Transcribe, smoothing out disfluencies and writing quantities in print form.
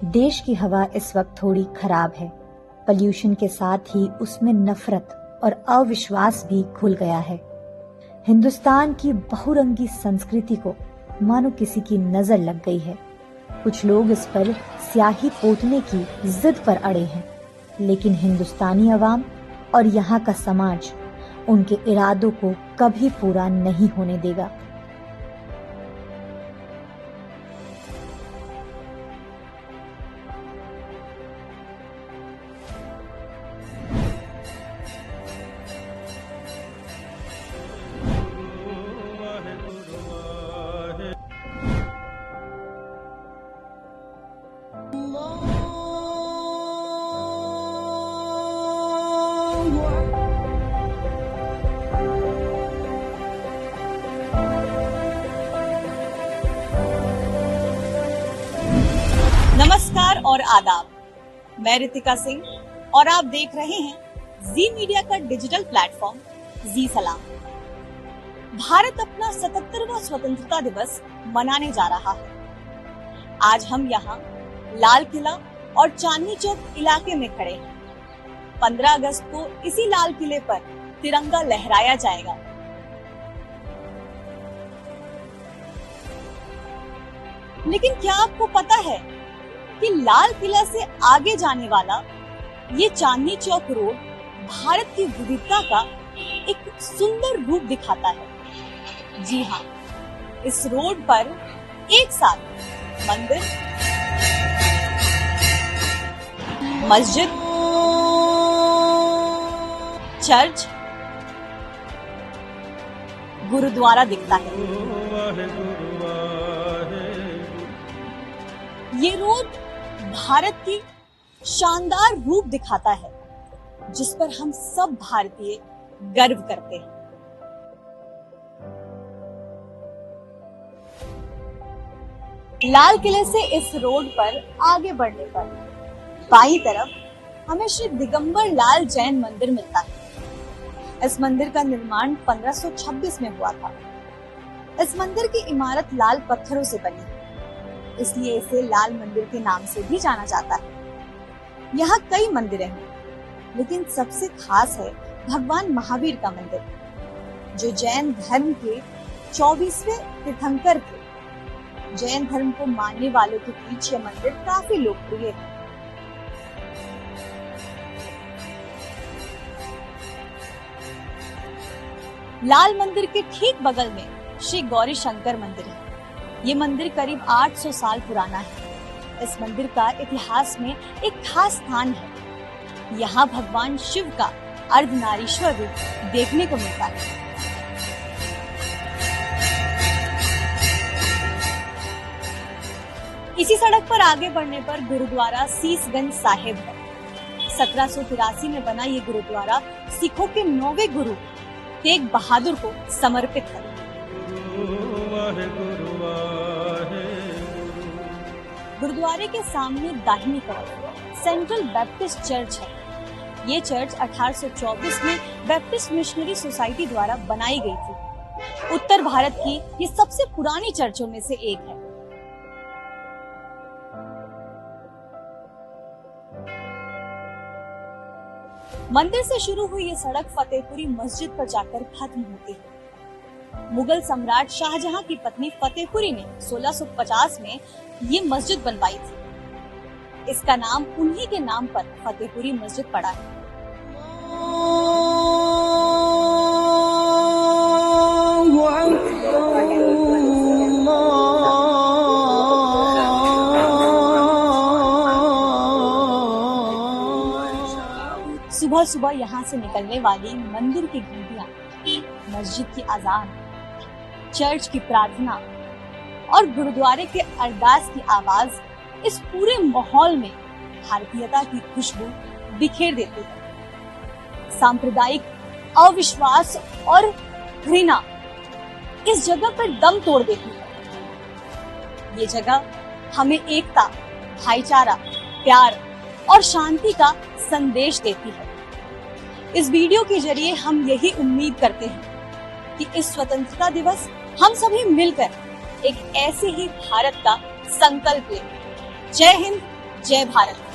देश की हवा इस वक्त थोड़ी खराब है। पॉल्यूशन के साथ ही उसमें नफरत और अविश्वास भी घुल गया है। हिंदुस्तान की बहुरंगी संस्कृति को मानो किसी की नजर लग गई है। कुछ लोग इस पर स्याही पोतने की जिद पर अड़े हैं, लेकिन हिंदुस्तानी अवाम और यहाँ का समाज उनके इरादों को कभी पूरा नहीं होने देगा। नमस्कार और आदाब। मैं रितिका सिंह और आप देख रहे हैं जी मीडिया का डिजिटल प्लेटफॉर्म जी सलाम। भारत अपना 77वां स्वतंत्रता दिवस मनाने जा रहा है। आज हम यहाँ लाल किला और चांदनी चौक इलाके में खड़े हैं। 15 अगस्त को इसी लाल किले पर तिरंगा लहराया जाएगा। लेकिन क्या आपको पता है कि लाल किला से आगे जाने वाला ये चांदनी चौक रोड भारत की विविधता का एक सुंदर रूप दिखाता है। जी हाँ, इस रोड पर एक साथ मंदिर, मस्जिद, चर्च, गुरुद्वारा दिखता है। ये रोड भारत की शानदार रूप दिखाता है, जिस पर हम सब भारतीय गर्व करते हैं। लाल किले से इस रोड पर आगे बढ़ने पर बाईं तरफ हमें श्री दिगंबर लाल जैन मंदिर मिलता है। इस मंदिर का निर्माण 1526 में हुआ था। इस मंदिर की इमारत लाल पत्थरों से बनी है, इसलिए इसे लाल मंदिर के नाम से भी जाना जाता है। यहाँ कई मंदिरें हैं, लेकिन सबसे खास है भगवान महावीर का मंदिर, जो जैन धर्म के 24वें तीर्थंकर थे। जैन धर्म को मानने वालों के बीच यह मंदिर काफी लोकप्रिय है। लाल मंदिर के ठीक बगल में श्री गौरी शंकर मंदिर है। ये मंदिर करीब 800 साल पुराना है। इस मंदिर का इतिहास में एक खास स्थान है। यहाँ भगवान शिव का अर्धनारीश्वर रूप देखने को मिलता है। इसी सड़क पर आगे बढ़ने पर गुरुद्वारा सीसगंज साहिब है। 1783 में बना ये गुरुद्वारा सिखों के 9वें गुरु तेग बहादुर को समर्पित है। गुरुद्वारे के सामने दाहिनी तरफ सेंट्रल बैप्टिस्ट चर्च है। ये चर्च 1824 में बैप्टिस्ट मिशनरी सोसाइटी द्वारा बनाई गई थी। उत्तर भारत की ये सबसे पुरानी चर्चों में से एक है। मंदिर से शुरू हुई ये सड़क फतेहपुरी मस्जिद पर जाकर खत्म होती है। मुगल सम्राट शाहजहां की पत्नी फतेहपुरी ने 1650 में ये मस्जिद बनवाई थी। इसका नाम उन्हीं के नाम पर फतेहपुरी मस्जिद पड़ा है। सुबह सुबह यहाँ से निकलने वाली मंदिर की घंटियां, मस्जिद की अजान, चर्च की प्रार्थना और गुरुद्वारे के अरदास की आवाज इस पूरे माहौल में भारतीयता की खुशबू बिखेर देती है। सांप्रदायिक अविश्वास और घृणा इस जगह पर दम तोड़ देती है। ये जगह हमें एकता, भाईचारा, प्यार और शांति का संदेश देती है। इस वीडियो के जरिए हम यही उम्मीद करते हैं कि इस स्वतंत्रता दिवस हम सभी मिलकर एक ऐसे ही भारत का संकल्प लें। जय हिंद, जय भारत।